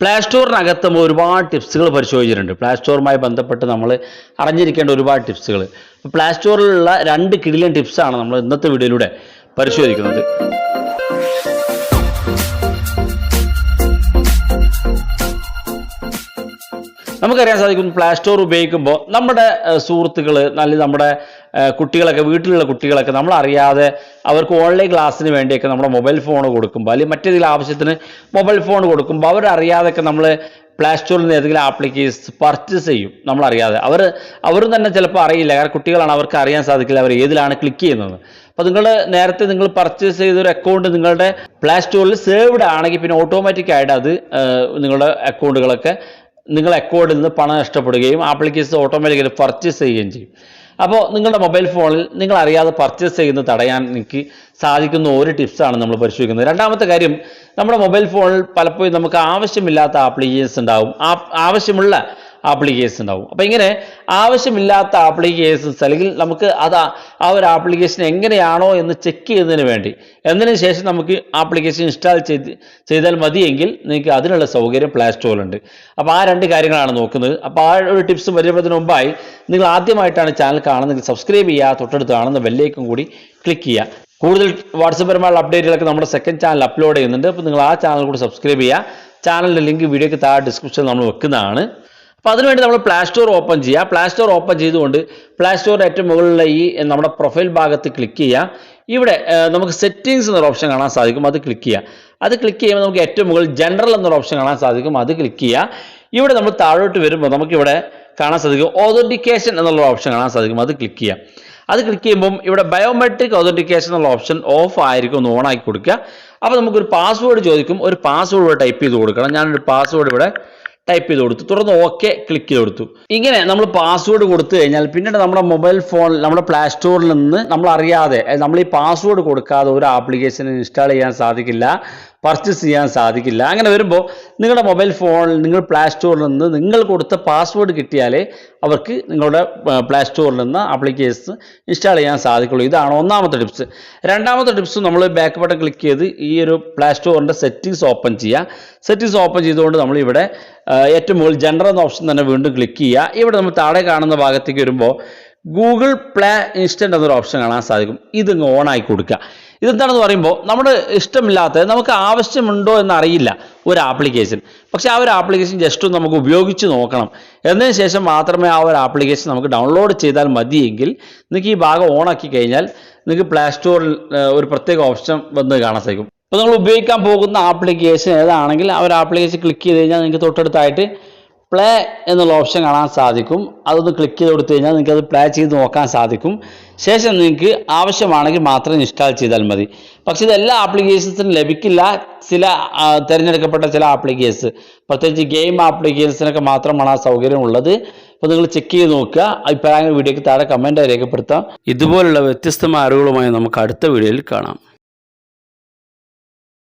Play സ്റ്റോറിനകത്തും ഒരുപാട് ടിപ്സുകൾ പരിശോധിച്ചിട്ടുണ്ട്. Play സ്റ്റോറുമായി ബന്ധപ്പെട്ട് നമ്മൾ അറിഞ്ഞിരിക്കേണ്ട ഒരുപാട് ടിപ്സുകൾ. പ്ലേ സ്റ്റോറിലുള്ള 2 കിടിലൻ ടിപ്സാണ് നമ്മൾ ഇന്നത്തെ വീഡിയോയിലൂടെ പരിശോധിക്കുന്നത്. നമുക്കറിയാൻ സാധിക്കും, പ്ലേ സ്റ്റോർ ഉപയോഗിക്കുമ്പോൾ നമ്മുടെ സുഹൃത്തുക്കൾ അല്ലെങ്കിൽ നമ്മുടെ കുട്ടികളൊക്കെ, വീട്ടിലുള്ള കുട്ടികളൊക്കെ നമ്മളറിയാതെ അവർക്ക് ഓൺലൈൻ ക്ലാസ്സിന് വേണ്ടിയൊക്കെ നമ്മുടെ മൊബൈൽ ഫോൺ കൊടുക്കുമ്പോൾ അല്ലെങ്കിൽ മറ്റേതെങ്കിലും ആവശ്യത്തിന് മൊബൈൽ ഫോൺ കൊടുക്കുമ്പോൾ അവരറിയാതൊക്കെ നമ്മൾ പ്ലേ സ്റ്റോറിൽ നിന്ന് ഏതെങ്കിലും ആപ്ലിക്കേഷൻസ് പർച്ചേസ് ചെയ്യും. നമ്മളറിയാതെ അവരും തന്നെ ചിലപ്പോൾ അറിയില്ല, കാരണം കുട്ടികളാണ്, അവർക്ക് അറിയാൻ സാധിക്കില്ല അവർ ഏതിലാണ് ക്ലിക്ക് ചെയ്യുന്നത്. അപ്പോൾ നേരത്തെ നിങ്ങൾ പർച്ചേസ് ചെയ്തൊരു അക്കൗണ്ട് നിങ്ങളുടെ പ്ലേ സ്റ്റോറിൽ സേവ്ഡ് ആണെങ്കിൽ പിന്നെ ഓട്ടോമാറ്റിക്കായിട്ട് അത് നിങ്ങളുടെ അക്കൗണ്ടുകളൊക്കെ നിങ്ങളുടെ അക്കൗണ്ടിൽ നിന്ന് പണം നഷ്ടപ്പെടുകയും ആപ്ലിക്കേഷൻ ഓട്ടോമാറ്റിക്കലി പർച്ചേസ് ചെയ്യുകയും ചെയ്യും. അപ്പോൾ നിങ്ങളുടെ മൊബൈൽ ഫോണിൽ നിങ്ങൾ അറിയാതെ പർച്ചേസ് ചെയ്യുന്നത് തടയാൻ നിങ്ങൾക്ക് സാധിക്കുന്ന ഒരു ടിപ്സാണ് നമ്മൾ പരിശോധിക്കുന്നത്. രണ്ടാമത്തെ കാര്യം, നമ്മുടെ മൊബൈൽ ഫോണിൽ പലപ്പോഴും നമുക്ക് ആവശ്യമില്ലാത്ത ആപ്ലിക്കേഷൻസ് ഉണ്ടാവും, ആവശ്യമുള്ള ആപ്ലിക്കേഷൻ ഉണ്ടാവും. അപ്പോൾ ഇങ്ങനെ ആവശ്യമില്ലാത്ത ആപ്ലിക്കേഷൻസ് അല്ലെങ്കിൽ നമുക്ക് ആ ഒരു ആപ്ലിക്കേഷൻ എങ്ങനെയാണോ എന്ന് ചെക്ക് ചെയ്യുന്നതിന് വേണ്ടി എന്നതിന് ശേഷം നമുക്ക് ആപ്ലിക്കേഷൻ ഇൻസ്റ്റാൾ ചെയ്താൽ മതിയെങ്കിൽ നിങ്ങൾക്ക് അതിനുള്ള സൗകര്യം പ്ലേ സ്റ്റോറിലുണ്ട്. അപ്പോൾ ആ 2 കാര്യങ്ങളാണ് നോക്കുന്നത്. അപ്പോൾ ആ ഒരു ടിപ്സ് വരുന്നതിന് മുമ്പായി നിങ്ങൾ ആദ്യമായിട്ടാണ് ചാനൽ കാണുന്നതെങ്കിൽ സബ്സ്ക്രൈബ് ചെയ്യുക, തൊട്ടടുത്ത് കാണുന്ന ബെല്ലേക്കും കൂടി ക്ലിക്ക് ചെയ്യുക. കൂടുതൽ വാട്സപ്പ് പരമായുള്ള അപ്ഡേറ്റുകളൊക്കെ നമ്മുടെ സെക്കൻഡ് ചാനൽ അപ്ലോഡ് ചെയ്യുന്നുണ്ട്. അപ്പോൾ നിങ്ങൾ ആ ചാനൽ കൂടി സബ്സ്ക്രൈബ് ചെയ്യുക. ചാനലിൻ്റെ ലിങ്ക് വീഡിയോയ്ക്ക് താഴെ ഡിസ്ക്രിപ്ഷനിൽ നമ്മൾ വെക്കുന്നതാണ്. അപ്പോൾ അതിനുവേണ്ടി നമ്മൾ പ്ലേ സ്റ്റോർ ഓപ്പൺ ചെയ്യുക. പ്ലേ സ്റ്റോർ ഓപ്പൺ ചെയ്തുകൊണ്ട് പ്ലേ സ്റ്റോറിൻ്റെ ഏറ്റവും മുകളിലുള്ള ഈ നമ്മുടെ പ്രൊഫൈൽ ഭാഗത്ത് ക്ലിക്ക് ചെയ്യുക. ഇവിടെ നമുക്ക് സെറ്റിങ്സ് എന്നൊരു ഓപ്ഷൻ കാണാൻ സാധിക്കും, അത് ക്ലിക്ക് ചെയ്യുക. അത് ക്ലിക്ക് ചെയ്യുമ്പോൾ നമുക്ക് ഏറ്റവും മുകളിൽ ജനറൽ എന്നൊരു ഓപ്ഷൻ കാണാൻ സാധിക്കും, അത് ക്ലിക്ക് ചെയ്യുക. ഇവിടെ നമ്മൾ താഴോട്ട് വരുമ്പോൾ നമുക്കിവിടെ കാണാൻ സാധിക്കും ഓതൻറ്റിക്കേഷൻ എന്നുള്ള ഓപ്ഷൻ കാണാൻ സാധിക്കും, അത് ക്ലിക്ക് ചെയ്യുക. അത് ക്ലിക്ക് ചെയ്യുമ്പം ഇവിടെ ബയോമെട്രിക് ഓതൻറ്റിക്കേഷൻ എന്നുള്ള ഓപ്ഷൻ ഓഫ് ആയിരിക്കും, ഒന്ന് ഓൺ ആക്കി കൊടുക്കുക. അപ്പോൾ നമുക്കൊരു പാസ്വേഡ് ചോദിക്കും, ഒരു പാസ്വേഡ് ഇവിടെ ടൈപ്പ് ചെയ്ത് കൊടുക്കണം. ഞാനൊരു പാസ്വേഡ് ഇവിടെ ടൈപ്പ് ചെയ്ത് കൊടുത്തു, തുടർന്ന് ഓക്കെ ക്ലിക്ക് ചെയ്ത് കൊടുത്തു. ഇങ്ങനെ നമ്മൾ പാസ്വേഡ് കൊടുത്തു കഴിഞ്ഞാൽ പിന്നീട് നമ്മുടെ മൊബൈൽ ഫോൺ നമ്മുടെ പ്ലേ സ്റ്റോറിൽ നിന്ന് നമ്മൾ അറിയാതെ, നമ്മൾ ഈ പാസ്വേഡ് കൊടുക്കാതെ ഒരു ആപ്ലിക്കേഷൻ ഇൻസ്റ്റാൾ ചെയ്യാൻ സാധിക്കില്ല, പർച്ചേസ് ചെയ്യാൻ സാധിക്കില്ല. അങ്ങനെ വരുമ്പോൾ നിങ്ങളുടെ മൊബൈൽ ഫോണിൽ നിങ്ങൾ പ്ലേ സ്റ്റോറിൽ നിന്ന് നിങ്ങൾ കൊടുത്ത പാസ്വേഡ് കിട്ടിയാലേ അവർക്ക് നിങ്ങളുടെ പ്ലേ സ്റ്റോറിൽ നിന്ന് ആപ്ലിക്കേഷൻ ഇൻസ്റ്റാൾ ചെയ്യാൻ സാധിക്കുള്ളൂ. ഇതാണ് ഒന്നാമത്തെ ടിപ്സ്. രണ്ടാമത്തെ ടിപ്സ്, നമ്മൾ ബാക്ക് ബട്ടൺ ക്ലിക്ക് ചെയ്ത് ഈ ഒരു പ്ലേ സ്റ്റോറിൻ്റെ സെറ്റിങ്സ് ഓപ്പൺ ചെയ്യുക. സെറ്റിങ്സ് ഓപ്പൺ ചെയ്തുകൊണ്ട് നമ്മളിവിടെ ഏറ്റവും മുകളിൽ ജനറൽ എന്ന ഓപ്ഷൻ തന്നെ വീണ്ടും ക്ലിക്ക് ചെയ്യുക. ഇവിടെ നമ്മൾ താഴെ കാണുന്ന ഭാഗത്തേക്ക് വരുമ്പോൾ ഗൂഗിൾ പ്ലേ ഇൻസ്റ്റൻറ്റ് എന്നൊരു ഓപ്ഷൻ കാണാൻ സാധിക്കും, ഇതിങ്ങ് ഓൺ ആക്കി കൊടുക്കുക. ഇതെന്താണെന്ന് പറയുമ്പോൾ നമ്മുടെ ഇഷ്ടമില്ലാത്ത, നമുക്ക് ആവശ്യമുണ്ടോ എന്നറിയില്ല ഒരു ആപ്ലിക്കേഷൻ, പക്ഷേ ആ ഒരു ആപ്ലിക്കേഷൻ ജസ്റ്റ് ഒന്ന് നമുക്ക് ഉപയോഗിച്ച് നോക്കണം. എന്നതിന് ശേഷം മാത്രമേ ആ ഒരു ആപ്ലിക്കേഷൻ നമുക്ക് ഡൗൺലോഡ് ചെയ്താൽ മതിയെങ്കിൽ നിങ്ങൾക്ക് ഈ ഭാഗം ഓണാക്കി കഴിഞ്ഞാൽ നിങ്ങൾക്ക് പ്ലേ സ്റ്റോറിൽ ഒരു പ്രത്യേക ഓപ്ഷൻ വന്ന് കാണാൻ സാധിക്കും. അപ്പോൾ നിങ്ങൾ ഉപയോഗിക്കാൻ പോകുന്ന ആപ്ലിക്കേഷൻ ഏതാണെങ്കിൽ ആ ഒരു ആപ്ലിക്കേഷൻ ക്ലിക്ക് ചെയ്ത് കഴിഞ്ഞാൽ നിങ്ങൾക്ക് തൊട്ടടുത്തായിട്ട് പ്ലേ എന്നുള്ള ഓപ്ഷൻ കാണാൻ സാധിക്കും. അതൊന്ന് ക്ലിക്ക് ചെയ്ത് കൊടുത്തു കഴിഞ്ഞാൽ നിങ്ങൾക്ക് അത് പ്ലേ ചെയ്ത് നോക്കാൻ സാധിക്കും. ശേഷം നിങ്ങൾക്ക് ആവശ്യമാണെങ്കിൽ മാത്രം ഇൻസ്റ്റാൾ ചെയ്താൽ മതി. പക്ഷേ ഇത് എല്ലാ ആപ്ലിക്കേഷൻസിനും ലഭിക്കില്ല. ചില തിരഞ്ഞെടുക്കപ്പെട്ട ചില ആപ്ലിക്കേഷൻസ്, പ്രത്യേകിച്ച് ഗെയിം ആപ്ലിക്കേഷൻസിനൊക്കെ മാത്രമാണ് ആ സൗകര്യം ഉള്ളത്. അപ്പോൾ നിങ്ങൾ ചെക്ക് ചെയ്ത് നോക്കുക. അഭിപ്രായങ്ങൾ വീഡിയോയ്ക്ക് താഴെ കമൻറ്റായി രേഖപ്പെടുത്താം. ഇതുപോലുള്ള വ്യത്യസ്തമായ അറിവുകളുമായി നമുക്ക് അടുത്ത വീഡിയോയിൽ കാണാം.